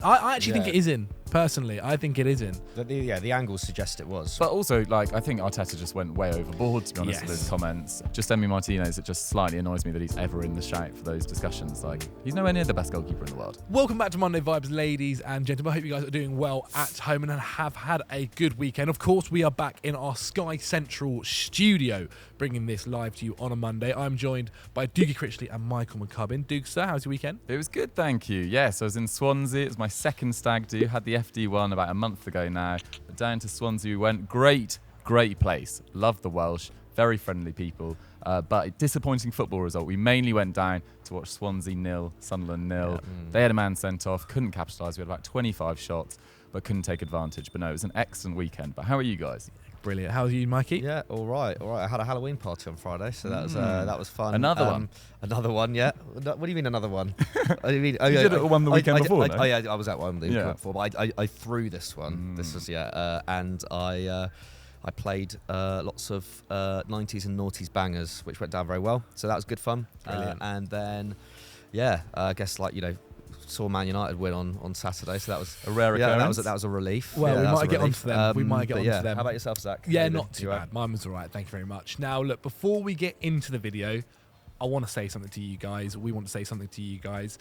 I actually think it is in. Personally, I think it is in. The angles suggest it was. But also, I think Arteta just went way overboard, to be honest, with his comments. Just Emi Martinez, it just slightly annoys me that he's ever in the shout for those discussions. He's nowhere near the best goalkeeper in the world. Welcome back to Monday Vibes, ladies and gentlemen. I hope you guys are doing well at home and have had a good weekend. Of course, we are back in our Sky Central studio, bringing this live to you on a Monday. I'm joined by Dougie Critchley and Michael McCubbin. Duke, sir, how's your weekend? It was good, thank you. Yes, I was in Swansea. It was my second stag do. Had the FD1 about a month ago now. But down to Swansea we went. Great place. Loved the Welsh. Very friendly people. But a disappointing football result. We mainly went down to watch Swansea 0, Sunderland 0. They had a man sent off. Couldn't capitalise. We had about 25 shots, but couldn't take advantage. But no, it was an excellent weekend. But how are you guys? Brilliant. How are you, Mikey? Yeah, all right. I had a Halloween party on Friday, so that was fun. Another one? Another one, yeah. What do you mean another one? You did it one the weekend before, no? Yeah, I was at one the weekend before, but I threw this one. This was, and I played lots of 90s and noughties bangers, which went down very well. So that was good fun. And then, I guess saw Man United win on Saturday, so that was a rare occurrence. That was a relief. Well, we might get onto them. We might get onto them. How about yourself, Zach? Yeah, not too bad. Mine was all right. Thank you very much. Now, look, before we get into the video, I want to say something to you guys. We want to say something to you guys.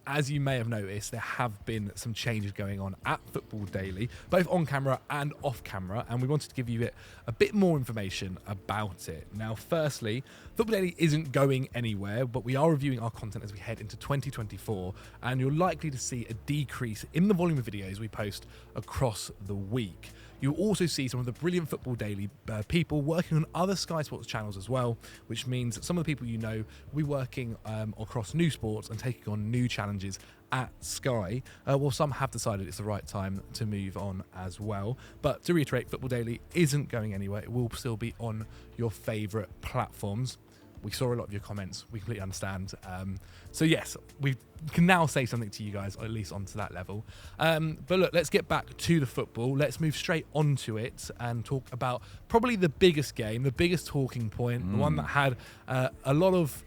As you may have noticed, there have been some changes going on at Football Daily, both on camera and off camera, and we wanted to give you a bit more information about it. Now, firstly, Football Daily isn't going anywhere, but we are reviewing our content as we head into 2024, and you're likely to see a decrease in the volume of videos we post across the week. You'll also see some of the brilliant Football Daily people working on other Sky Sports channels as well, which means that some of the people you know will be working across new sports and taking on new challenges at Sky. Well, some have decided it's the right time to move on as well. But to reiterate, Football Daily isn't going anywhere. It will still be on your favourite platforms. We saw a lot of your comments. We completely understand. So yes, we can now say something to you guys, or at least onto that level. But look, let's get back to the football. Let's move straight onto it and talk about probably the biggest game, the biggest talking point, the one that had a lot of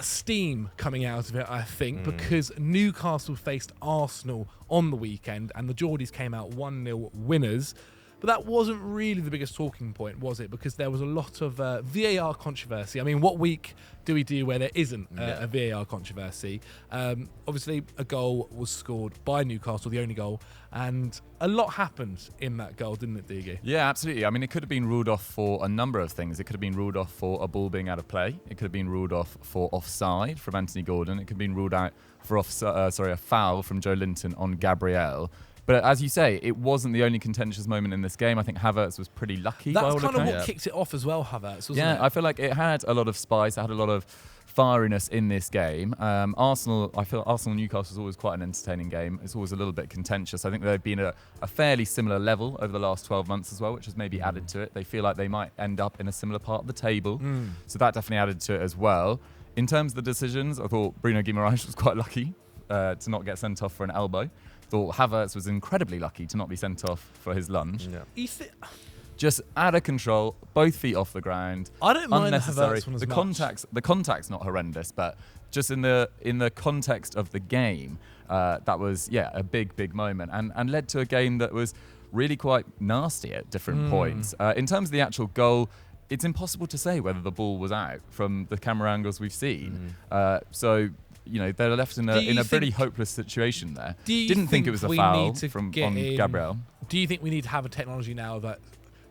steam coming out of it, I think, because Newcastle faced Arsenal on the weekend and the Geordies came out 1-0 winners. But that wasn't really the biggest talking point, was it? Because there was a lot of VAR controversy. I mean, what week do we do where there isn't a VAR controversy? Obviously, a goal was scored by Newcastle, the only goal, and a lot happened in that goal, didn't it, Diggy? Yeah, absolutely. I mean, it could have been ruled off for a number of things. It could have been ruled off for a ball being out of play. It could have been ruled off for offside from Antony Gordon. It could have been ruled out for a foul from Joe Linton on Gabriel. But as you say, it wasn't the only contentious moment in this game. I think Havertz was pretty lucky. That's kind of what kicked it off as well, Havertz, wasn't it? I feel like it had a lot of spice. It had a lot of fieriness in this game. I feel Arsenal-Newcastle is always quite an entertaining game. It's always a little bit contentious. I think they've been at a fairly similar level over the last 12 months as well, which has maybe added to it. They feel like they might end up in a similar part of the table. So that definitely added to it as well. In terms of the decisions, I thought Bruno Guimaraes was quite lucky to not get sent off for an elbow. Thought Havertz was incredibly lucky to not be sent off for his lunge. Yeah. Just out of control, both feet off the ground. I don't mind the unnecessary. Havertz one as much. The contact's not horrendous, but just in the context of the game, that was a big moment and led to a game that was really quite nasty at different points. In terms of the actual goal, it's impossible to say whether the ball was out from the camera angles we've seen. They're left in a pretty hopeless situation there. Didn't think it was a foul on Gabriel. Do you think we need to have a technology now that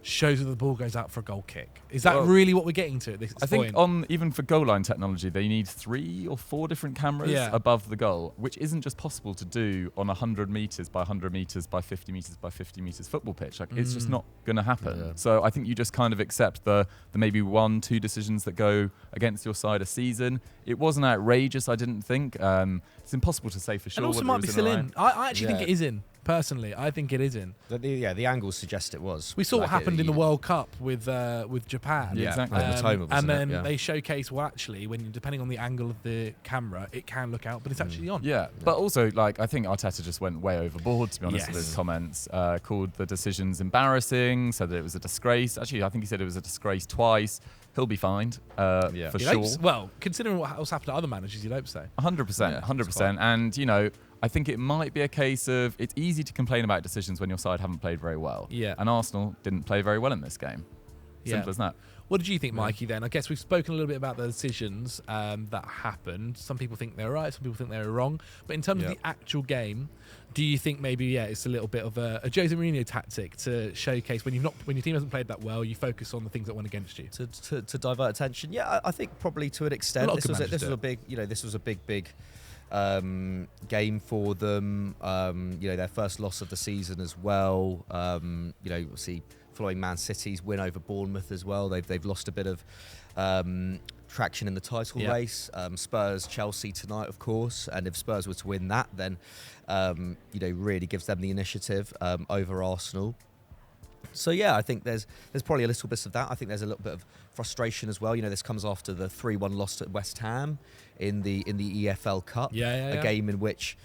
shows that the ball goes out for a goal kick? Is that really what we're getting to at this point? I think even for goal line technology, they need 3 or 4 different cameras above the goal, which isn't just possible to do on 100 metres by 100 metres by 50 metres by 50 metres football pitch. It's just not going to happen. Yeah. So I think you just kind of accept the maybe 1-2 decisions that go against your side a season. It wasn't outrageous, I didn't think. It's impossible to say for sure. And also might be still in. I actually think it is in. Personally, I think it is in. The angles suggest it was. We saw what happened in the World Cup with Japan. Yeah, exactly. And then they showcase, well, actually, depending on the angle of the camera, it can look out, but it's actually on. Yeah, but also, I think Arteta just went way overboard, to be honest, with his comments. Called the decisions embarrassing, said that it was a disgrace. Actually, I think he said it was a disgrace twice. He'll be fined, for sure. Well, considering what's happened to other managers, you'd hope so. 100%. And, I think it might be a case of it's easy to complain about decisions when your side haven't played very well. Yeah. And Arsenal didn't play very well in this game. Simple as that. What did you think, Mikey, then? I guess we've spoken a little bit about the decisions that happened. Some people think they're right, some people think they're wrong. But in terms of the actual game, do you think maybe, it's a little bit of a Jose Mourinho tactic to showcase when your team hasn't played that well, you focus on the things that went against you? To divert attention? Yeah, I think probably to an extent. This was a big, this was a big game for them. Their first loss of the season as well. See, following Man City's win over Bournemouth as well, they've lost a bit of traction in the title race. Spurs, Chelsea tonight, of course, and if Spurs were to win that, then really gives them the initiative over Arsenal. So I think there's probably a little bit of that. I think there's a little bit of frustration as well. This comes after the 3-1 loss at West Ham in the EFL Cup, a game in which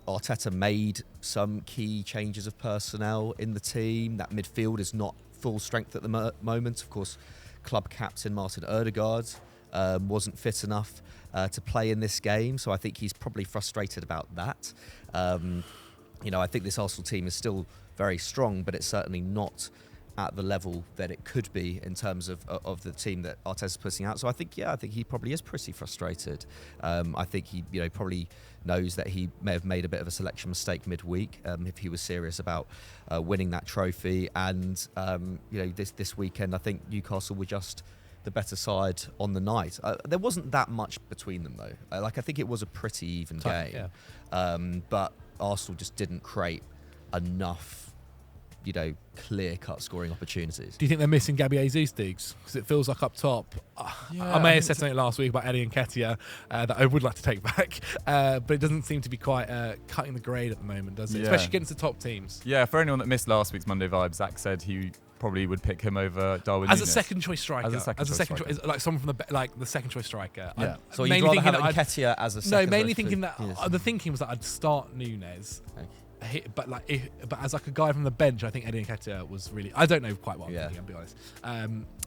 Arteta made some key changes of personnel in the team. That midfield is not full strength at the moment. Of course, club captain Martin Odegaard wasn't fit enough to play in this game, so I think he's probably frustrated about that. I think this Arsenal team is still very strong, but it's certainly not at the level that it could be in terms of the team that Arteta's putting out. So I think he probably is pretty frustrated. I think he probably knows that he may have made a bit of a selection mistake midweek if he was serious about winning that trophy. And this weekend, I think Newcastle were just the better side on the night. There wasn't that much between them though. I think it was a pretty even game, but Arsenal just didn't create enough clear-cut scoring opportunities. Do you think they're missing Gabby Jesus, Diggs? Because it feels like up top, I may have said something last week about Eddie Nketiah that I would like to take back, but it doesn't seem to be quite cutting the grade at the moment, does it? Especially against the top teams. Yeah, for anyone that missed last week's Monday Vibe, Zach said he probably would pick him over Darwin as Núñez. A second choice striker. As a second choice, like someone from the second choice striker. Yeah. So you'd rather have Nketiah as a second choice? No, mainly thinking that the thinking was that I'd start Núñez. Okay. But as like a guy from the bench, I think Eddie Nketiah was really. I don't know quite what I'm thinking, I'll be honest.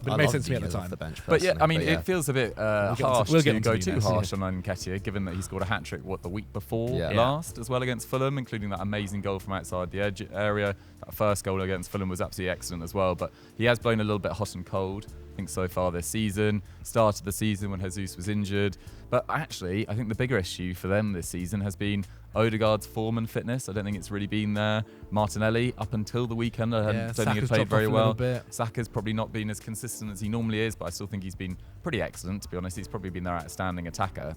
But it made sense to me at the time. But it feels a bit harsh to go too harsh on Nketiah, given that he scored a hat trick the week before last as well against Fulham, including that amazing goal from outside the edge area. That first goal against Fulham was absolutely excellent as well. But he has blown a little bit hot and cold, I think, so far this season. Started the season when Jesus was injured. But actually, I think the bigger issue for them this season has been Odegaard's form and fitness. I don't think it's really been there. Martinelli, up until the weekend, I don't think he played very well. Saka's probably not been as consistent as he normally is, but I still think he's been pretty excellent, to be honest. He's probably been their outstanding attacker.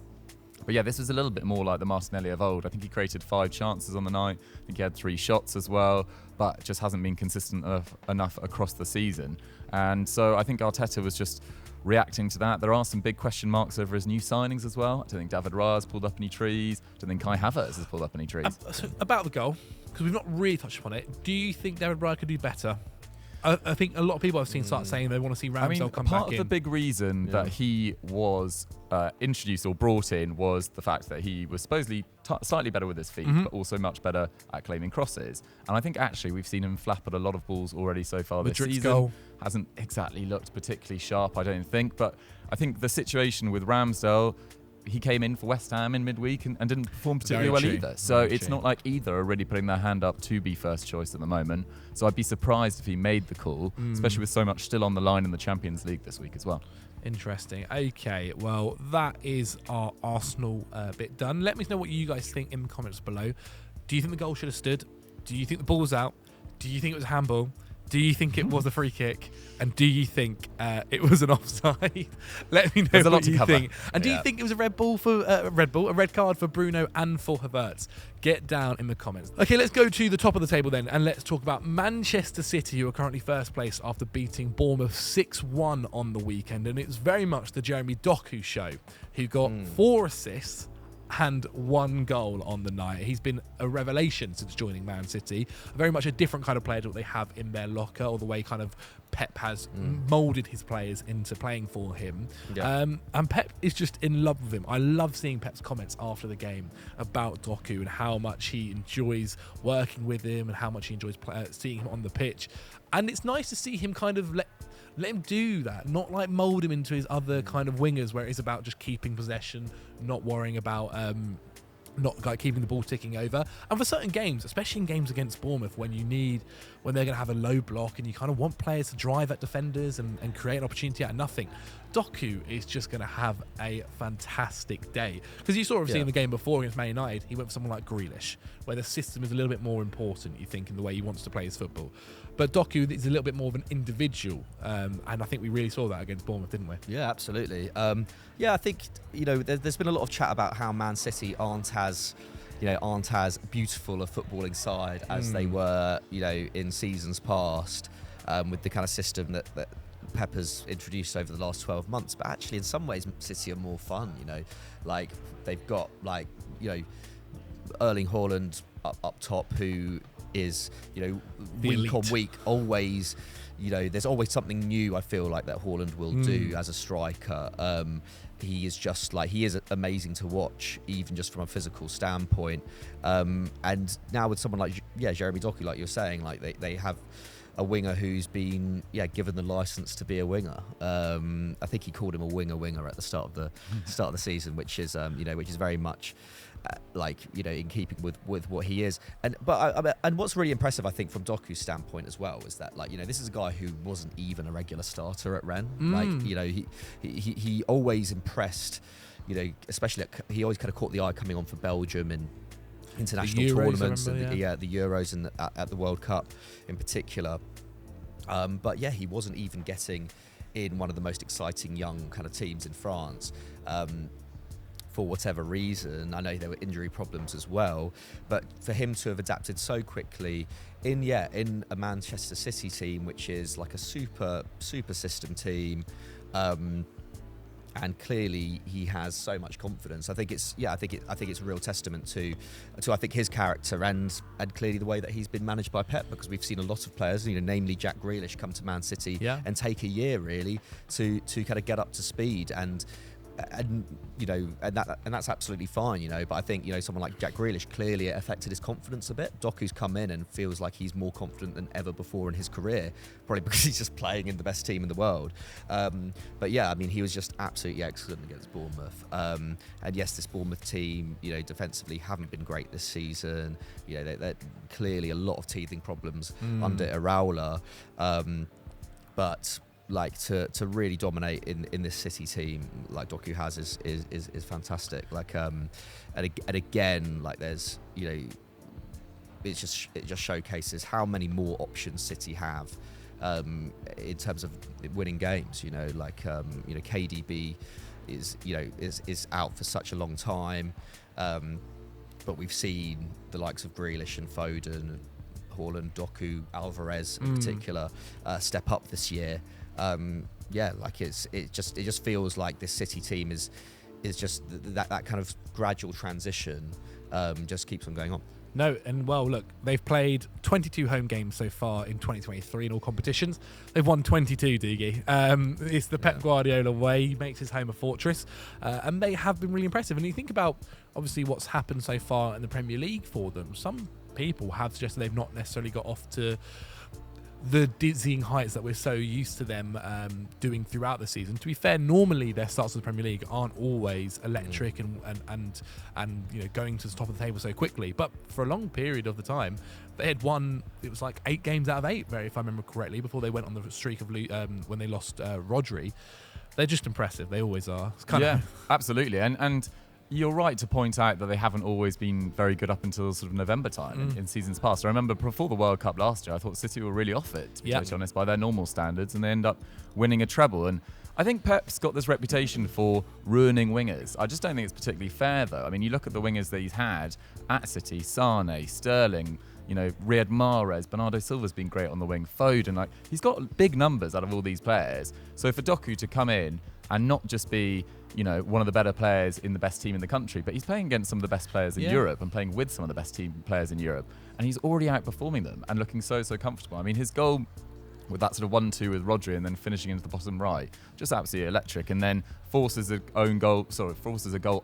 But this was a little bit more like the Martinelli of old. I think he created 5 chances on the night. I think he had 3 shots as well, but just hasn't been consistent enough across the season. And so I think Arteta was just reacting to that. There are some big question marks over his new signings as well. I don't think David Raya has pulled up any trees. I don't think Kai Havertz has pulled up any trees. So about the goal, because we've not really touched upon it, do you think David Raya could do better? I think a lot of people I've seen start saying they want to see Ramsdale come back in. Part of the big reason that he was introduced or brought in was the fact that he was supposedly slightly better with his feet, but also much better at claiming crosses. And I think actually we've seen him flap at a lot of balls already so far this season. Goal hasn't exactly looked particularly sharp, I don't think. But I think the situation with Ramsdale, he came in for West Ham in midweek and didn't perform particularly well either. So it's not like either are really putting their hand up to be first choice at the moment. So I'd be surprised if he made the call, especially with so much still on the line in the Champions League this week as well. Interesting. Okay, well, that is our Arsenal bit done. Let me know what you guys think in the comments below. Do you think the goal should have stood? Do you think the ball was out? Do you think it was a handball? Do you think it was a free kick? And do you think it was an offside? Let me know what you think. And do you think it was a red card for Bruno and for Havertz? Get down in the comments. Okay, let's go to the top of the table then, and let's talk about Manchester City, who are currently first place after beating Bournemouth 6-1 on the weekend. And it's very much the Jeremy Doku show, who got 4 assists and 1 goal on the night. He's been a revelation since joining Man City. Very much a different kind of player to what they have in their locker, or the way kind of Pep has moulded his players into playing for him. And Pep is just in love with him. I love seeing Pep's comments after the game about Doku and how much he enjoys working with him and how much he enjoys seeing him on the pitch. And it's nice to see him kind of let him do that, not like mould him into his other kind of wingers where it's about just keeping possession, not worrying about not like keeping the ball ticking over. And for certain games, especially in games against Bournemouth, when they're going to have a low block and you kind of want players to drive at defenders and create an opportunity out of nothing, Doku is just going to have a fantastic day. Because you saw obviously in the game before against Man United, he went for someone like Grealish, where the system is a little bit more important, you think, in the way he wants to play his football. But Doku is a little bit more of an individual, and I think we really saw that against Bournemouth, didn't we? Yeah, absolutely. I think there's been a lot of chat about how Man City aren't as beautiful a footballing side as they were, in seasons past, with the kind of system that Pep has introduced over the last 12 months. But actually, in some ways, City are more fun. Like they've got Erling Haaland up top, who is week on week always. There's always something new, I feel like, that Haaland will do as a striker. He is amazing to watch, even just from a physical standpoint. And now with someone like Jeremy Doku, like you're saying, like they have a winger who's been given the license to be a winger. I think he called him a winger at the start of the season, which is very much in keeping with what he is. And what's really impressive, I think, from Doku's standpoint as well, is that this is a guy who wasn't even a regular starter at Rennes. He always impressed. Especially he always kind of caught the eye coming on for Belgium and international tournaments, the Euros and at the World Cup in particular. But he wasn't even getting in one of the most exciting young kind of teams in France. For whatever reason, I know there were injury problems as well, but for him to have adapted so quickly in a Manchester City team, which is like a super system team, and clearly he has so much confidence. I think it's a real testament to I think his character and clearly the way that he's been managed by Pep, because we've seen a lot of players, namely Jack Grealish, come to Man City and take a year really to kind of get up to speed and that's absolutely fine, but I think someone like Jack Grealish, clearly it affected his confidence a bit. Doku's come in and feels like he's more confident than ever before in his career, probably because he's just playing in the best team in the world. But he was just absolutely excellent against Bournemouth. And yes, this Bournemouth team, defensively haven't been great this season. They're clearly a lot of teething problems under Iraola, but to really dominate in this City team like Doku has is fantastic. And again, there's it just showcases how many more options City have in terms of winning games. KDB is out for such a long time, but we've seen the likes of Grealish and Foden, Haaland, Doku, Alvarez in particular step up this year. It just feels like this City team is just that kind of gradual transition just keeps on going on. No, and look, they've played 22 home games so far in 2023 in all competitions. They've won 22, Doogie. It's the Pep Guardiola way. He makes his home a fortress, and they have been really impressive. And you think about obviously what's happened so far in the Premier League for them. Some people have suggested they've not necessarily got off to the dizzying heights that we're so used to them doing throughout the season. To be fair, normally their starts of the Premier League aren't always electric and going to the top of the table so quickly. But for a long period of the time, they had won. It was like 8 games out of 8, if I remember correctly, before they went on the streak of when they lost Rodri. They're just impressive. They always are. It's kind of absolutely. And you're right to point out that they haven't always been very good up until sort of November time in seasons past. I remember before the World Cup last year, I thought City were really off it, to be totally honest, by their normal standards, and they end up winning a treble. And I think Pep's got this reputation for ruining wingers. I just don't think it's particularly fair, though. I mean, you look at the wingers that he's had at City: Sane, Sterling, Riyad Mahrez, Bernardo Silva's been great on the wing, Foden. He's got big numbers out of all these players. So for Doku to come in and not just be one of the better players in the best team in the country, but he's playing against some of the best players in Europe and playing with some of the best team players in Europe, and he's already outperforming them and looking so comfortable. I mean, his goal with that sort of 1-2 with Rodri and then finishing into the bottom right, just absolutely electric, and then forces a goal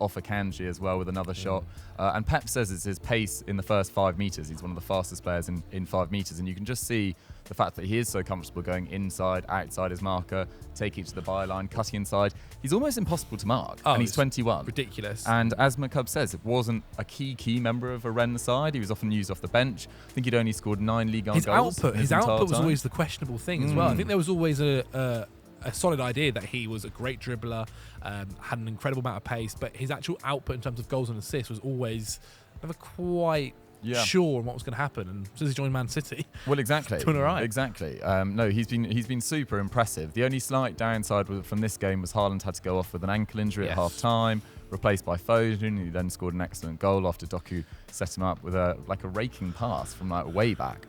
off Akanji as well with another shot. And Pep says it's his pace in the first 5 metres. He's one of the fastest players in 5 metres, and you can just see the fact that he is so comfortable going inside, outside his marker, taking it to the byline, cutting inside. He's almost impossible to mark, and he's 21. Ridiculous. And as McCubb says, it wasn't a key member of a Rennes side. He was often used off the bench. I think he'd only scored 9 Ligue 1 goals. His output was always the questionable thing as well. I think there was always a solid idea that he was a great dribbler, had an incredible amount of pace, but his actual output in terms of goals and assists was always never quite sure on what was going to happen. And since he joined Man City, well, exactly, doing all right. Exactly. No, he's been super impressive. The only slight downside from this game was Haaland had to go off with an ankle injury at half time, replaced by Foden, who then scored an excellent goal after Doku set him up with a raking pass from way back.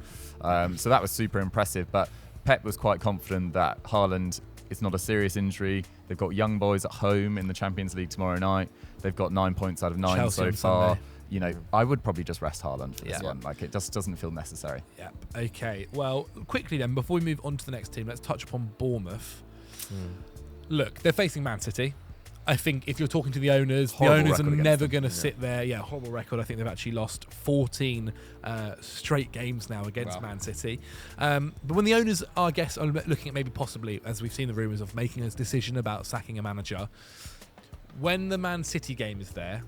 So that was super impressive. But Pep was quite confident that Haaland, it's not a serious injury. They've got young boys at home in the Champions League tomorrow night. They've got 9 points out of 9 Chelsea so far. Sunday. You know, I would probably just rest Haaland for this one. Like, it just doesn't feel necessary. Yep. Okay. Well, quickly then, before we move on to the next team, let's touch upon Bournemouth. Look, they're facing Man City. I think if you're talking to the owners are never going to sit there. Yeah, horrible record. I think they've actually lost 14 straight games now against Man City. But when the owners, I guess, are looking at maybe possibly, as we've seen the rumours of making a decision about sacking a manager, when the Man City game is there,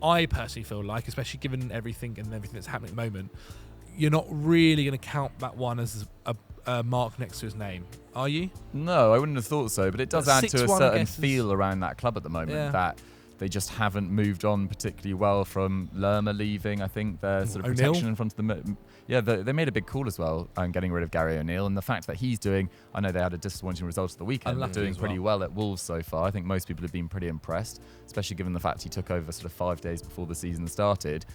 I personally feel like, especially given everything that's happening at the moment, you're not really going to count that one as a mark next to his name, are you? No, I wouldn't have thought so, but it does add to a certain feel around that club at the moment that they just haven't moved on particularly well from Lerma leaving. I think their sort of protection in front of them. Yeah, they made a big call as well, getting rid of Gary O'Neill, and the fact that he's doing, I know they had a disappointing result at the weekend, but doing pretty well at Wolves so far. I think most people have been pretty impressed, especially given the fact he took over sort of 5 days before the season started.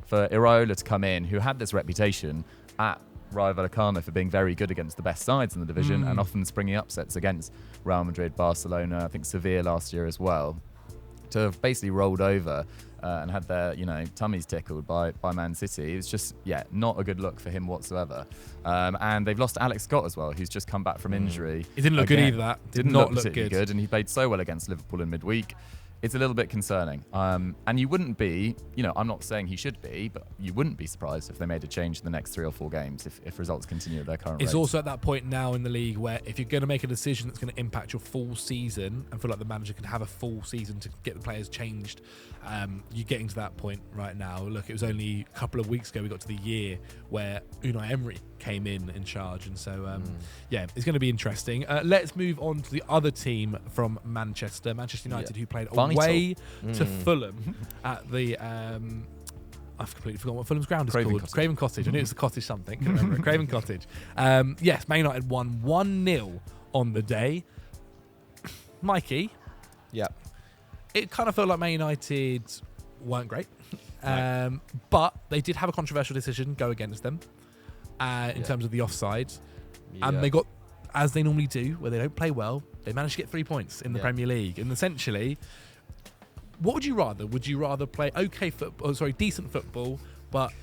For Iraola to come in, who had this reputation at Rayo Vallecano for being very good against the best sides in the division and often springing upsets against Real Madrid, Barcelona, I think Sevilla last year as well, to have basically rolled over and had their tummies tickled by Man City. It's just not a good look for him whatsoever. And they've lost Alex Scott as well, who's just come back from injury. He didn't look good either. That did not look particularly good, and he played so well against Liverpool in midweek. It's a little bit concerning. And you wouldn't be, I'm not saying he should be, but you wouldn't be surprised if they made a change in the next 3 or 4 games if results continue at their current rate. It's also at that point now in the league where if you're going to make a decision that's going to impact your full season and feel like the manager can have a full season to get the players changed, you're getting to that point right now. Look, it was only a couple of weeks ago we got to the year where Unai Emery came in charge, and so it's going to be interesting. Let's move on to the other team from Manchester United, who played away to Fulham at the I've completely forgotten what Fulham's ground is called. Craven Cottage. I knew it was the Cottage something. Couldn't remember it. Craven Cottage. Yes, Man United won 1-0 on the day. Mikey. Yeah. It kind of felt like Man United weren't great. But they did have a controversial decision go against them in terms of the offside. And they got, as they normally do, where they don't play well, they managed to get 3 points in the Premier League. And essentially, what would you rather? Would you rather play decent football, but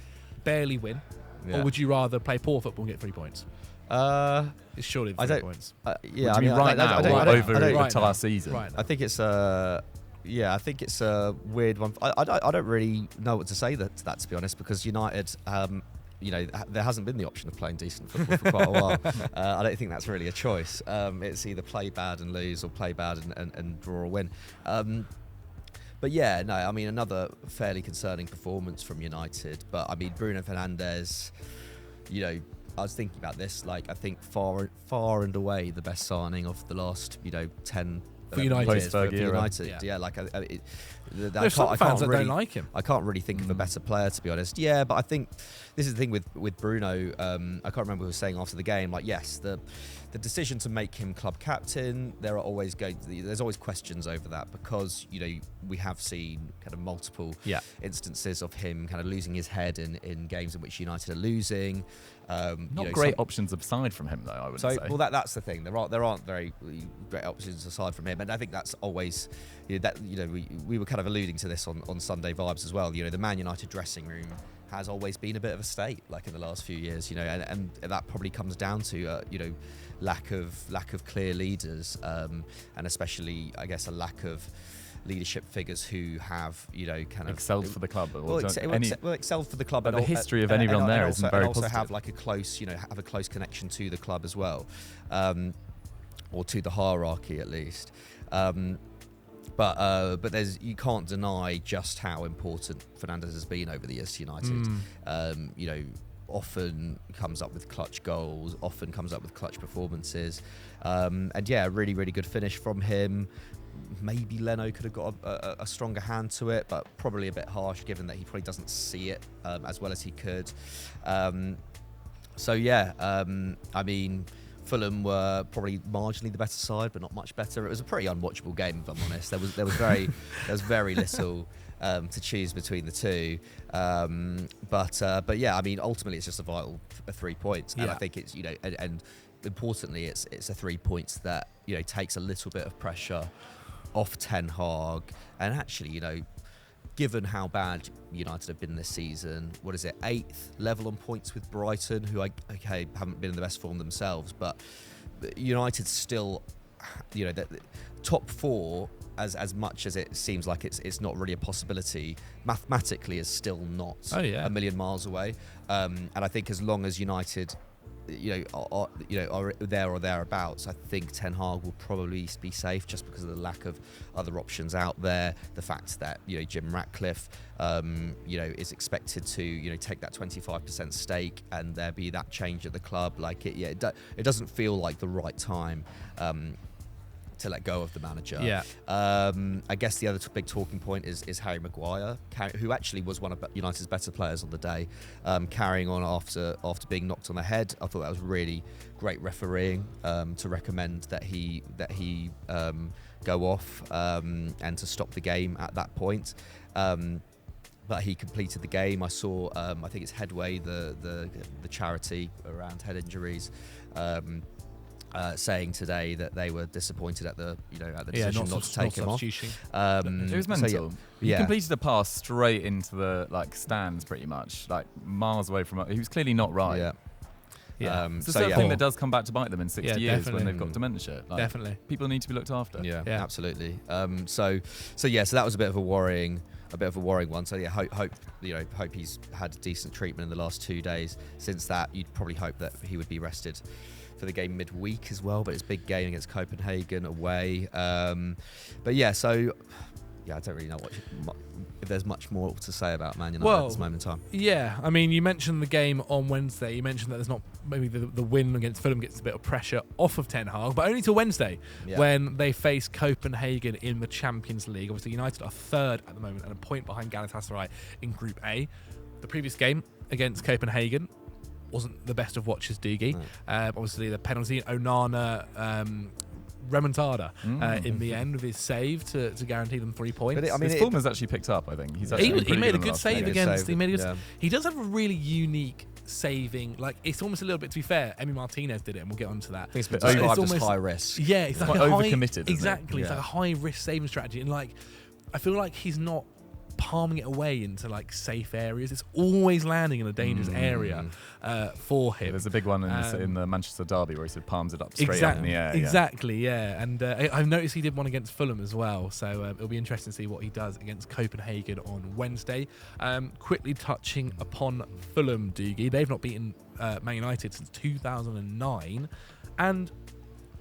barely win? Yeah. Or would you rather play poor football and get 3 points? It's surely 3 points. Yeah, I mean, right now, over the entire season. Right now. I think it's I think it's a weird one. I don't really know what to say that to be honest, because United, there hasn't been the option of playing decent football for quite a while. I don't think that's really a choice. It's either play bad and lose or play bad and draw or win. But yeah, no, I mean, another fairly concerning performance from United. But I mean, Bruno Fernandes, I was thinking about this, like, I think far and away the best signing of the last, 10 for United. For United. Yeah, like, there's some fans that don't like him. I can't really think of a better player, to be honest. Yeah, but I think this is the thing with Bruno. I can't remember who was saying after the game, like, yes, the decision to make him club captain, there's always questions over that, because we have seen kind of multiple instances of him kind of losing his head in games in which United are losing. Not great options aside from him, though, I would say. Well, that's the thing. There aren't very great options aside from him, and I think that's always we were kind of alluding to this on Sunday Vibes as well. The Man United dressing room has always been a bit of a state, like in the last few years, and that probably comes down to lack of clear leaders, and especially, I guess, a lack of leadership figures who have, kind of excelled for the club. Excelled for the club. But the history of anyone there isn't very also positive. have like a close, have a close connection to the club as well, or to the hierarchy at least. But you can't deny just how important Fernandes has been over the years to United. Often comes up with clutch goals, often comes up with clutch performances, and a really, really good finish from him. Maybe Leno could have got a stronger hand to it, but probably a bit harsh given that he probably doesn't see it as well as he could. Fulham were probably marginally the better side, but not much better. It was a pretty unwatchable game, if I'm honest. There was very little to choose between the two. Ultimately it's just a vital 3 points, and I think it's and importantly it's a 3 points that takes a little bit of pressure off Ten Hag, and actually given how bad United have been this season, 8th level on points with Brighton, who haven't been in the best form themselves, but United still, the top 4, as much as it seems like it's not really a possibility, mathematically is still not a million miles away. And I think as long as United are there or thereabouts, I think Ten Hag will probably be safe just because of the lack of other options out there. The fact that Jim Ratcliffe is expected to take that 25% stake, and there be that change at the club. It doesn't feel like the right time to let go of the manager. I guess the other big talking point is Harry Maguire, who actually was one of United's better players on the day, carrying on after being knocked on the head. I thought that was really great refereeing to recommend that he go off and to stop the game at that point. But he completed the game. I saw, I think it's Headway, the charity around head injuries, saying today that they were disappointed at the decision not to take him off. It was mental. He completed a pass straight into the stands, pretty much, miles away from it. He was clearly not right. It's the sort of thing that does come back to bite them in 60 years when they've got dementia. Definitely, people need to be looked after. Yeah. Absolutely. So that was a bit of a worrying one. So hope he's had decent treatment in the last 2 days. Since that, you'd probably hope that he would be rested for the game midweek as well, but it's a big game against Copenhagen away. I don't really know if there's much more to say about Man United at this moment in time. Yeah, I mean, you mentioned the game on Wednesday. You mentioned that there's not maybe the win against Fulham gets a bit of pressure off of Ten Hag, but only till Wednesday when they face Copenhagen in the Champions League. Obviously, United are third at the moment and a point behind Galatasaray in Group A. The previous game against Copenhagen wasn't the best of watches, Doogie. Obviously, the penalty, Onana remontada in the end with his save to guarantee them 3 points. But his form has actually picked up, I think. He made a good save against. He does have a really unique saving. It's almost a little bit, to be fair, Emi Martinez did it, and we'll get onto that. It's almost high risk. Yeah, it's quite overcommitted. Exactly, it's like a high risk saving strategy, and I feel like he's not palming it away into safe areas. It's always landing in a dangerous area for him. There's a big one in the Manchester derby where he sort of palms it up straight up in the air. Exactly, and I've noticed he did one against Fulham as well, so it'll be interesting to see what he does against Copenhagen on Wednesday. Quickly touching upon Fulham, Doogie, they've not beaten Man United since 2009, and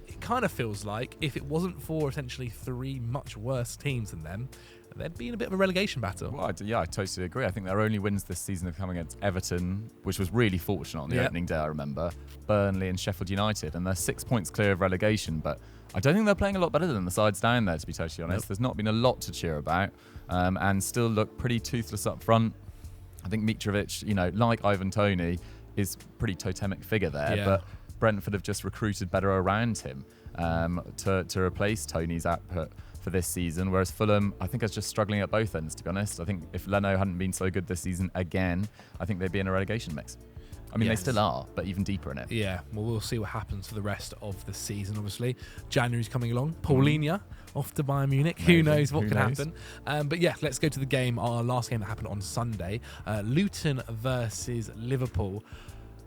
it kind of feels like if it wasn't for essentially 3 much worse teams than them, they'd be in a bit of a relegation battle. Well, I totally agree. I think their only wins this season have come against Everton, which was really fortunate on the opening day, I remember, Burnley and Sheffield United, and they're 6 points clear of relegation, but I don't think they're playing a lot better than the sides down there, to be totally honest. There's not been a lot to cheer about, and still look pretty toothless up front. I think Mitrovic, like Ivan Toney, is a pretty totemic figure there, but Brentford have just recruited better around him to replace Toney's output for this season, whereas Fulham, I think, is just struggling at both ends, to be honest. I think if Leno hadn't been so good this season again, I think they'd be in a relegation mix. I mean, they still are, but even deeper in it. Yeah, well, we'll see what happens for the rest of the season, obviously. January's coming along. Paulinho off to Bayern Munich. Maybe. Who knows what could happen. But let's go to the game, our last game that happened on Sunday. Luton versus Liverpool.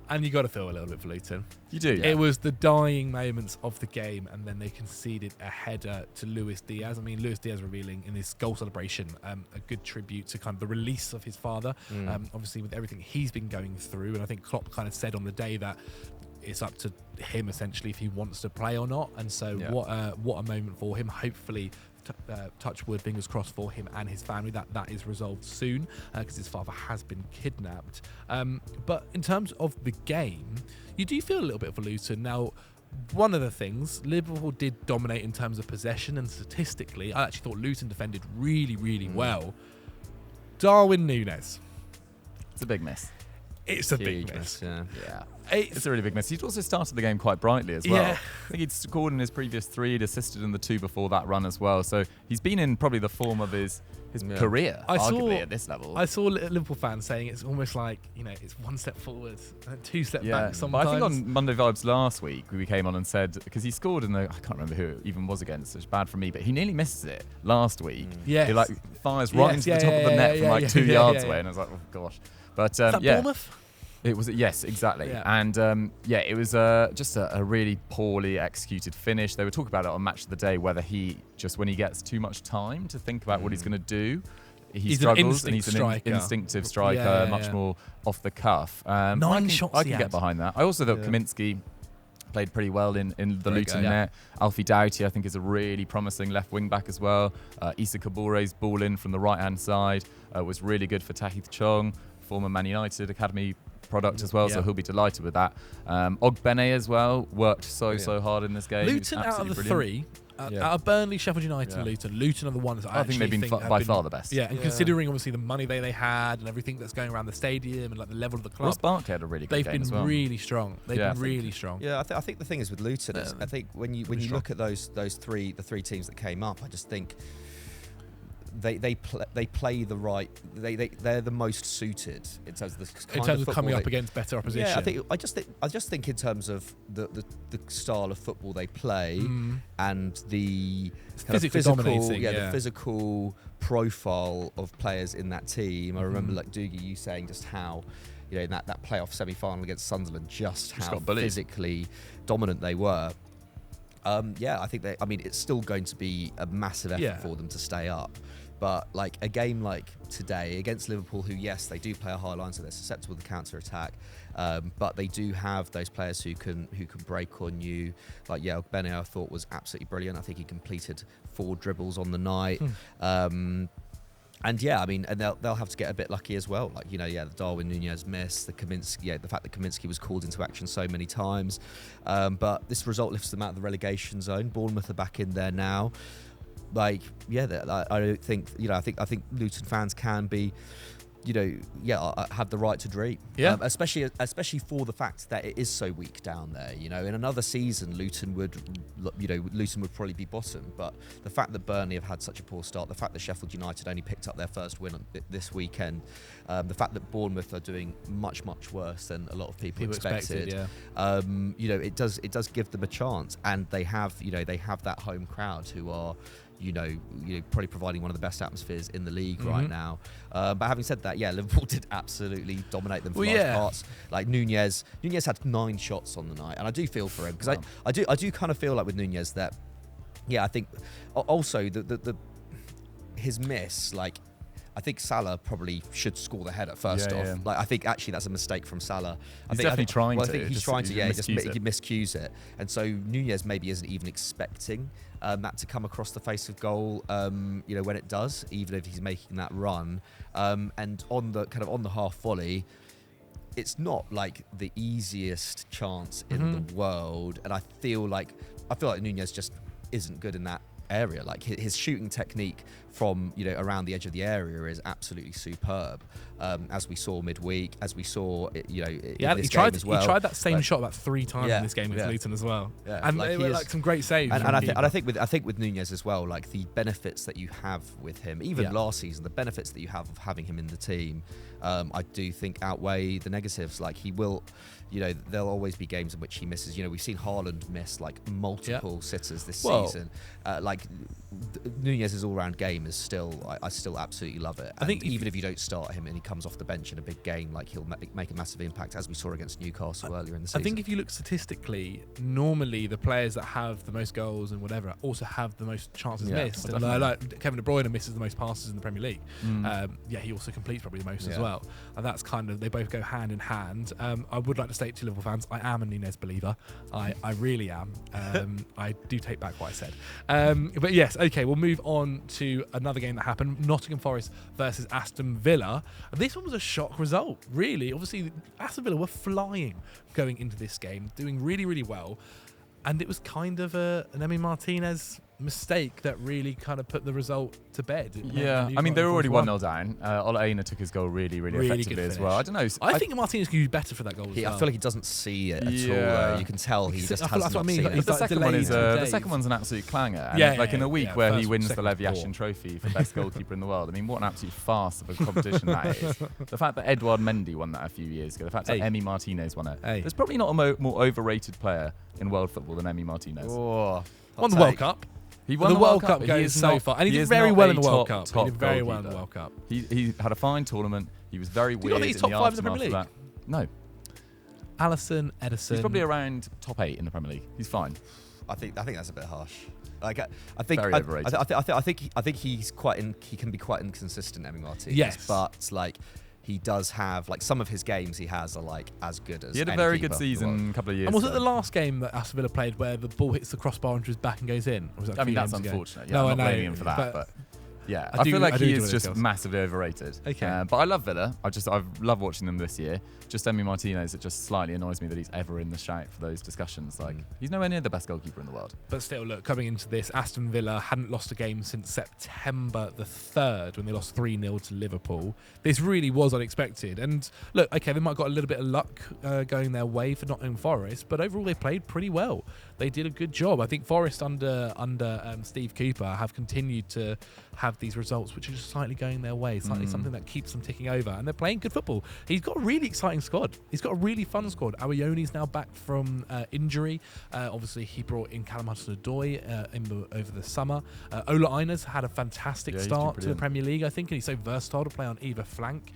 And you got to feel a little bit for Luton. You do. It was the dying moments of the game, and then they conceded a header to Luis Diaz. I mean, Luis Diaz revealing in this goal celebration a good tribute to kind of the release of his father, obviously with everything he's been going through. And I think Klopp kind of said on the day that it's up to him essentially if he wants to play or not. And so what a moment for him. Hopefully, touch wood, fingers crossed for him and his family that is resolved soon, because his father has been kidnapped. But in terms of the game, you do feel a little bit for Luton. Now, one of the things, Liverpool did dominate in terms of possession, and statistically, I actually thought Luton defended really, really well. Darwin Núñez. It's a big miss. It's a big miss. Yeah. It's a really big miss. He'd also started the game quite brightly as well. Yeah. I think he'd scored in his previous 3, he'd assisted in the 2 before that run as well. So he's been in probably the form of his career, arguably at this level. I saw Liverpool fans saying it's almost like, it's 1 step forward and 2 step back sometimes. But I think on Monday Vibes last week, we came on and said, because he scored in I can't remember who it even was against, it's bad for me, but he nearly misses it last week. Yes. He fires right into the top of the net from 2 yards away, and I was like, oh gosh. But is that Bournemouth? It was, yes, exactly. Yeah. And it was just a really poorly executed finish. They were talking about it on Match of the Day, whether he just, when he gets too much time to think about what he's going to do, he struggles, and he's an instinctive striker, much more off the cuff. 9 shots I can get behind that. I also thought Kaminsky played pretty well in the Luton net. Alfie Doughty, I think, is a really promising left wing back as well. Issa Kabore's ball in from the right hand side was really good for Tahith Chong, former Man United academy product as well, so he'll be delighted with that. Ogbene as well worked so hard in this game. Luton out of the brilliant. 3, out of Burnley, Sheffield United, and Luton are the ones that I think they've been by far the best. Yeah, and considering obviously the money they had and everything that's going around the stadium and the level of the club, Ross Barkley had a really good game as well. They've been really strong. They've been really strong. Yeah, I think the thing is with Luton, I think when you look at the 3 teams that came up, I just think they play the right. They're the most suited in terms of coming up against better opposition. Yeah, I just think in terms of the style of football they play and the kind of the physical profile of players in that team. I remember Doogie, you saying just how, in that playoff semi-final against Sunderland, just how physically dominant they were. I think it's still going to be a massive effort for them to stay up. But a game like today against Liverpool, who, yes, they do play a high line, so they're susceptible to counter-attack, but they do have those players who can break on you. Ogbene, I thought, was absolutely brilliant. I think he completed 4 dribbles on the night. And they'll have to get a bit lucky as well. The Darwin Núñez miss, the Kaminsky, the fact that Kaminsky was called into action so many times. But this result lifts them out of the relegation zone. Bournemouth are back in there now. I don't think, I think Luton fans can be, have the right to dream. Yeah. Especially for the fact that it is so weak down there. In another season, Luton would probably be bottom. But the fact that Burnley have had such a poor start, the fact that Sheffield United only picked up their first win this weekend, the fact that Bournemouth are doing much worse than a lot of people expected. It does give them a chance, and they have that home crowd who are, probably providing one of the best atmospheres in the league right now. But having said that, Liverpool did absolutely dominate them for large parts. Núñez had 9 shots on the night, and I do feel for him, because I do kind of feel like with Núñez that, I think also his miss, I think Salah probably should score the header first off. Yeah. I think actually that's a mistake from Salah. He's definitely trying to. I think he's trying to. He miscues it, and so Núñez maybe isn't even expecting that to come across the face of goal. When it does, even if he's making that run, and on the half volley, it's not the easiest chance in the world, and I feel like Núñez just isn't good in that area. His shooting technique from around the edge of the area is absolutely superb, as we saw midweek, as we saw in this game as well. He tried that same shot about 3 times in this game with Luton as well, and they were some great saves. And I think with Núñez as well, the benefits that you have with him, even last season, the benefits that you have of having him in the team, I do think outweigh the negatives. He will. There'll always be games in which he misses. We've seen Haaland miss multiple sitters this season. Núñez's all-round game him is still, I still absolutely love it. I think even if you don't start him and he comes off the bench in a big game, like he'll make a massive impact, as we saw against Newcastle earlier in the season. I think if you look statistically, normally the players that have the most goals and whatever also have the most chances missed. And like Kevin De Bruyne misses the most passes in the Premier League. He also completes probably the most as well. And that's kind of, they both go hand in hand. I would like to state to Liverpool fans, I am a Nunez believer. I really am. I do take back what I said. But yes, okay, we'll move on to another game that happened. Nottingham Forest versus Aston Villa. This one was a shock result, really. Obviously, Aston Villa were flying going into this game, doing really, really well. And it was kind of an Emi Martinez mistake that really kind of put the result to bed. Yeah, I mean, they were already 1-0 down. Ole Aina took his goal really effectively as well. I don't know. I think Martinez could be better for that goal as well. I feel like he doesn't see it at all. You can tell he just has not seen it. The second one's an absolute clanger. And in a week where he wins the Leviathan Trophy for best goalkeeper in the world, I mean, what an absolute farce of a competition that is. The fact that Edouard Mendy won that a few years ago, the fact that Emi Martinez won it. There's probably not a more overrated player in world football than Emi Martinez. Won the World Cup. He won the World Cup going so far, and he did very well in the World Cup. He did very well in the World Cup. He had a fine tournament. He was very weird. Do you think he's top 5 in the Premier League? No. Alisson, Ederson. He's probably around top 8 in the Premier League. He's fine. I think that's a bit harsh. Like I think very overrated. I think he can be quite inconsistent, Emi Martinez. Yes, but like, he does have, like, some of his games he has are like as good as. He had a very good season a couple of years ago. And was it the last game that Aston Villa played where the ball hits the crossbar onto his back and goes in? Or was that that's unfortunate. Yeah, I'm not blaming him for that, but yeah, I feel like he is just massively overrated. Okay, but I love Villa. I've loved watching them this year. Just Emi Martinez, it just slightly annoys me that he's ever in the shout for those discussions. Like, he's nowhere near the best goalkeeper in the world. But still, look, coming into this, Aston Villa hadn't lost a game since September the 3rd when they lost 3-0 to Liverpool. This really was unexpected. And look, okay, they might have got a little bit of luck going their way for Nottingham Forest, but overall they played pretty well. They did a good job. I think Forest under Steve Cooper have continued to have these results which are just slightly going their way, slightly something that keeps them ticking over. And they're playing good football. He's got a really exciting squad. He's got a really fun squad. Awoni's now back from injury. Obviously, he brought in Callum Hudson-Odoi over the summer. Ola Aina's had a fantastic start to the Premier League, I think, and he's so versatile to play on either flank.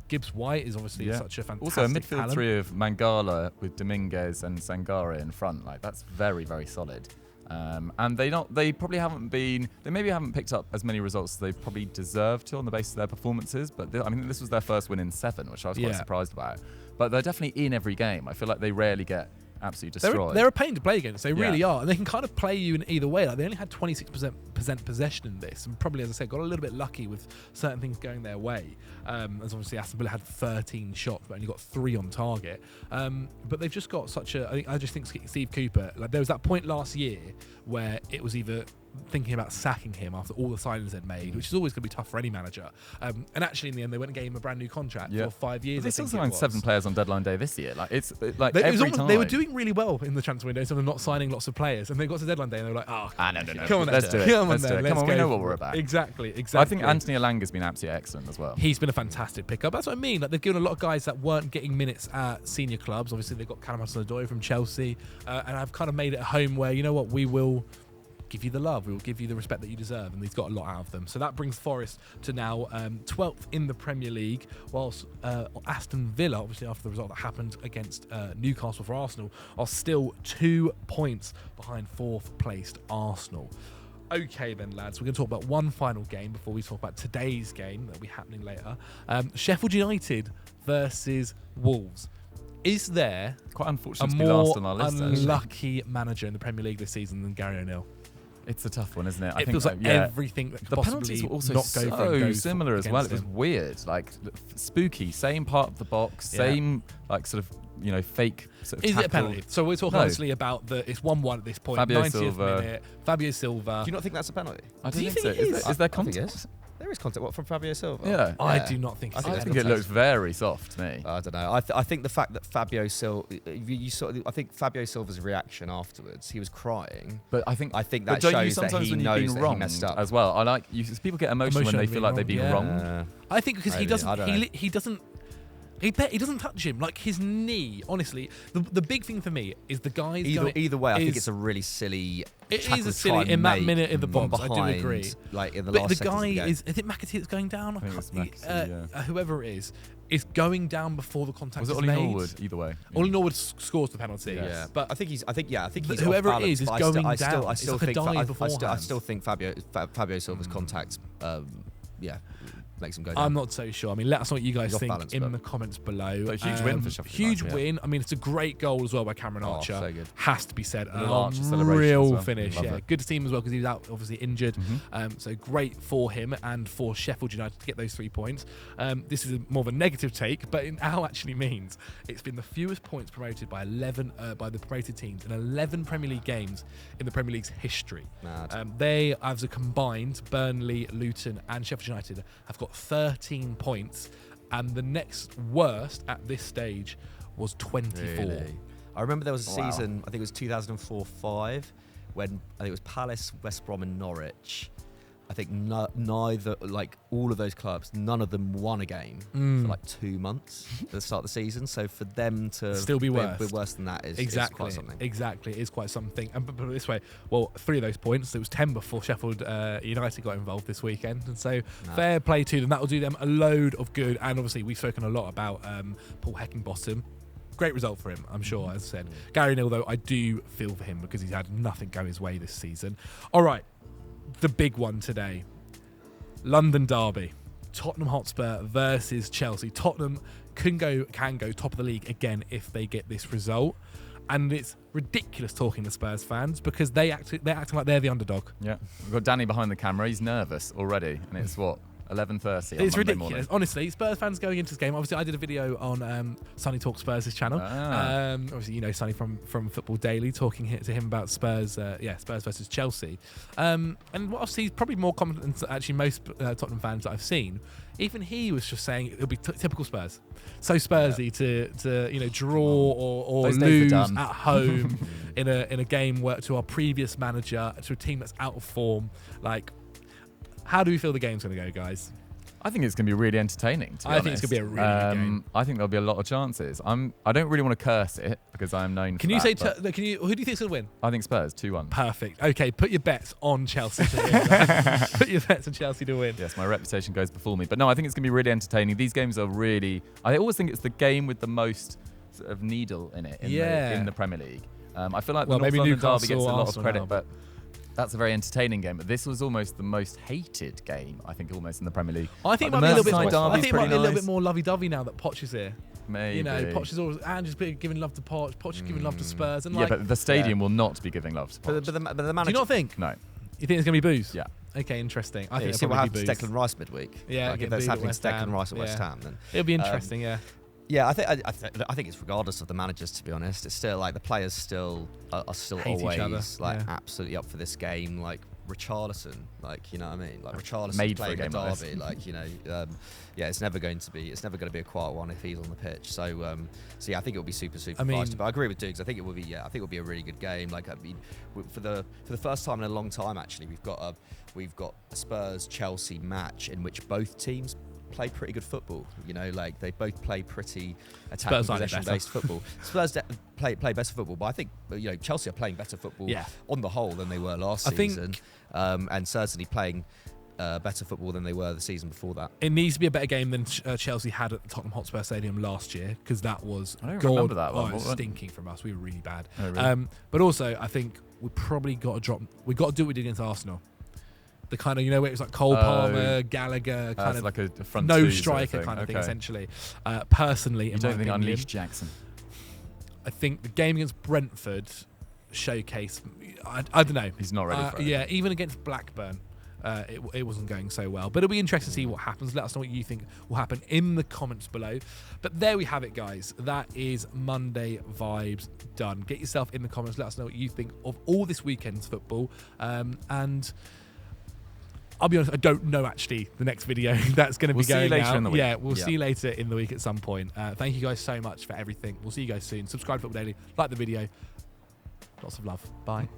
Gibbs White is obviously such a fantastic also a midfield talent. Three of Mangala with Dominguez and Sangare in front. Like, that's very, very solid. And they maybe haven't picked up as many results as they probably deserve to on the basis of their performances. But I mean, this was their first win in 7, which I was quite surprised about. But they're definitely in every game. I feel like they rarely get absolutely destroyed. They're a pain to play against. They really are. And they can kind of play you in either way. Like, they only had 26% possession in this. And probably, as I said, got a little bit lucky with certain things going their way. As obviously Aston Villa had 13 shots, but only got 3 on target. But they've just got such a... I just think Steve Cooper... Like, there was that point last year where it was either thinking about sacking him after all the signings they'd made, which is always going to be tough for any manager. And actually, in the end, they went and gave him a brand new contract for 5 years. They still signed 7 players on deadline day this year. Like, it's like every time. They were doing really well in the transfer window, so they're not signing lots of players. And they got to deadline day and they were like, no. Come on, let's do it. Come on, we know what we're about. Exactly. I think Antony Alanga's been absolutely excellent as well. He's been a fantastic pickup. That's what I mean. Like, they've given a lot of guys that weren't getting minutes at senior clubs. Obviously, they've got Callum Hudson-Odoi from Chelsea. And I've kind of made it a home where, you know what, we will give you the love, we will give you the respect that you deserve, and he's got a lot out of them. So that brings Forest to now 12th in the Premier League, whilst Aston Villa, obviously after the result that happened against Newcastle for Arsenal, are still 2 points behind 4th placed Arsenal. Okay then, lads, we're going to talk about one final game before we talk about today's game that will be happening later. Sheffield United versus Wolves. Is there quite unfortunate a to be more last on our list, unlucky manager in the Premier League this season than Gary O'Neill? It's a tough one, isn't it? It feels like everything that could possibly penalties were also not go for him goes similar as well. It was him. weird, like spooky. Same part of the box, same like sort of fake sort of Is tackle. it a penalty? So we're talking honestly about it's 1-1 at this point. Fabio 90th Silva. minute. Fabio Silva. Do you not think that's a penalty? I don't you think so. think it is? Is there I think it contact? is. There is contact. What, from Fabio Silva? Yeah. I do not think. I think it looks very soft to me. I don't know. I think the fact that Fabio Silva, I think Fabio Silva's reaction afterwards, he was crying. But I think that shows that he knows that he messed up as well. I like people get emotional when they feel like they've been wronged. I think because he doesn't. He doesn't touch him. Like, his knee, honestly, the big thing for me is the guys Either way, I think it's a really silly. It is a silly in that minute in the box. I do agree. Like in the but last the seconds guy of the game. is it McAtee that's going down? I think it's McAtee, whoever it is going down before the contact Was it is Ollie made. Norwood? Either way. Ollie Norwood scores the penalty. Yeah, but I think he's whoever off it is balance, going but down. I It's still like a think dive I beforehand. still think Fabio Silva's contact, makes him go down. I'm not so sure. I mean, let us know what you guys He's off think balance, in but- the comments below. So huge win for Sheffield Huge United, win. I mean, it's a great goal as well by Cameron Archer. so good. Has to be said. The little Archer celebration Real as well. finish. Love Yeah, it. good to see him as well because he was out, obviously injured. So great for him and for Sheffield United to get those 3 points. This is more of a negative take, but it now actually means it's been the fewest points promoted by by the promoted teams in 11 Premier League games in the Premier League's history. Mad. They, as a combined, Burnley, Luton, and Sheffield United have got 13 points, and the next worst at this stage was 24. Really? I remember there was a Wow. season, I think it was 2004-05, when I think it was Palace, West Brom, and Norwich. I think neither, like all of those clubs, none of them won a game for like 2 months at the start of the season. So for them to Still be worse. be worse than that is quite something. Exactly, it is quite something. And put it this way, well, 3 of those points, it was 10 before Sheffield United got involved this weekend, and so fair play to them. That will do them a load of good. And obviously, we've spoken a lot about Paul Heckingbottom. Great result for him, I'm sure. As I said, Gary Neal, though, I do feel for him because he's had nothing go his way this season. All right. The big one today, London derby, Tottenham Hotspur versus Chelsea. Tottenham can go top of the league again if they get this result, and it's ridiculous talking to Spurs fans because they're acting like they're the underdog. Yeah, we've got Danny behind the camera. He's nervous already, and it's what 11:30. It's ridiculous. Morning. Honestly, Spurs fans going into this game. Obviously, I did a video on Sonny Talks Spurs' channel. Obviously, you know Sonny from Football Daily, talking to him about Spurs. Spurs versus Chelsea. And what I've seen, probably more common than actually most Tottenham fans that I've seen. Even he was just saying it'll be typical Spurs. So Spursy to draw or Those days are lose done. at home in a game where to our previous manager, to a team that's out of form. Like, how do we feel the game's going to go, guys? I think it's going to be really entertaining. To be I think it's going to be a really good game. I think there'll be a lot of chances. I don't really want to curse it because I'm known. Can for you that, say? Who do you think is going to win? I think Spurs 2-1. Perfect. Okay, put your bets on Chelsea to win. Put your bets on Chelsea to win. Yes, my reputation goes before me. But no, I think it's going to be really entertaining. These games are really. I always think it's the game with the most sort of needle in it in the Premier League. I feel like the North maybe London Newcastle derby gets a lot of Arsenal credit, now, but that's a very entertaining game. But this was almost the most hated game, I think, almost in the Premier League. I think it Like might be a little bit. Merseyside I derby's think it might be pretty a little nice. bit more lovey-dovey now that Poch is here. Maybe. You know, Poch is always Andrew's giving love to Poch. Poch is giving love to Spurs, and Yeah, but the stadium will not be giving love to Poch. But the do manager. you not think? No. You think it's going to be booze? Yeah. Okay, interesting. I You think see it'll what probably happens be to booze. Declan Rice midweek. Yeah, Like, get if that's booed at happening to West Ham. Declan Rice at Yeah. West Ham, then It'll be interesting. Yeah. yeah, I think it's regardless of the managers. To be honest, it's still like the players are still Hate each always other, yeah. absolutely up for this game. Like Richarlison, like you know what I mean. Like Richarlison Made for a playing the game like this. derby, like you know, it's never going to be a quiet one if he's on the pitch. So yeah, I think it'll be super I mean- feisty. But I agree with Diggs. I think it will be. I think it'll be a really good game. Like I mean, for the first time in a long time, actually, we've got a Spurs Chelsea match in which both teams play pretty good football. You know, like they both play pretty attacking, Spurs like it possession-based football. Spurs play better football, but I think Chelsea are playing better football Yeah. on the whole than they were last I think- season, and certainly playing better football than they were the season before that. It needs to be a better game than Chelsea had at the Tottenham Hotspur Stadium last year, because that was I don't remember that one. it was What- stinking from us. We were really bad. Oh, really? But also, I think we probably got to drop. We got to do what we did against Arsenal. The kind of where it was like Cole Palmer, Gallagher, kind It's of like a front no two striker sort of kind of thing, Okay. essentially. Personally, You in don't my think opinion, Unleash Jackson? I think the game against Brentford showcase. I don't know. He's not ready for it. Yeah, even against Blackburn. It wasn't going so well, but it'll be interesting to see what happens. Let us know what you think will happen in the comments below. But there we have it, guys. That is Monday Vibes done. Get yourself in the comments. Let us know what you think of all this weekend's football. And I'll be honest, I don't know actually the next video that's going to be We'll see you going later out. in the week. Yeah, we'll Yeah. see you later in the week at some point. Thank you guys so much for everything. We'll see you guys soon. Subscribe to Football Daily, like the video. Lots of love. Bye.